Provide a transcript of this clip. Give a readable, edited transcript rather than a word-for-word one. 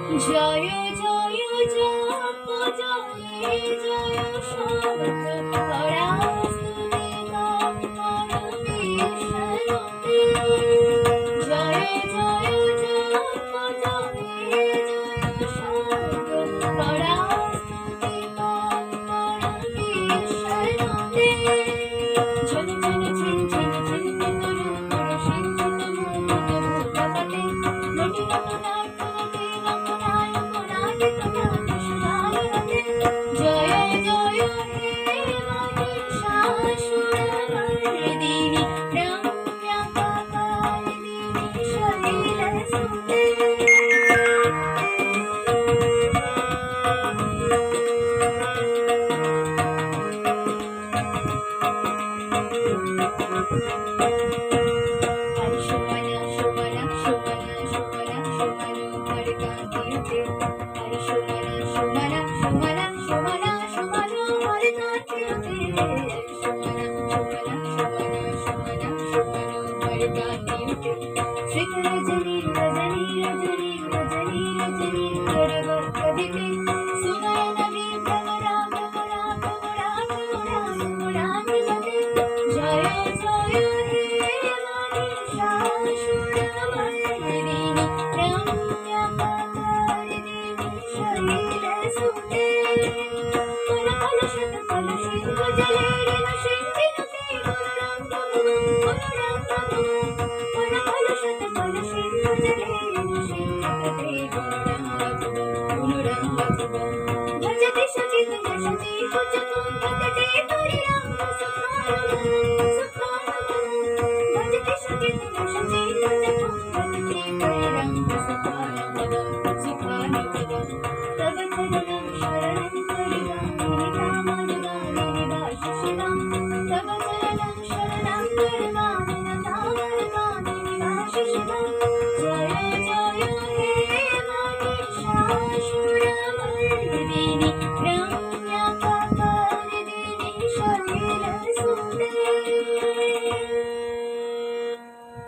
জয় জয় জয় জয় শব্দ পরাস্তুতি করণীশ্বরতে জয় জয় জয় শব্দ পরাস্তুতি করণীশ্বরতে ঝন ঝন ঝিন ঝিন ঝিন তরু তরু সিঞ্চিত মুকুট ভূপতে নটি নটনাট্যবতী জয় জয় হে মহিষাসুরমর্দিনী রম্যকপালিনী শৈলসুতে भजते सचित सची भजते परिराम भजते सचित सची भजते परिराम तव चरणं शरणं परिगामिनि कामदगामिनि भाषिषिणां तव चरणं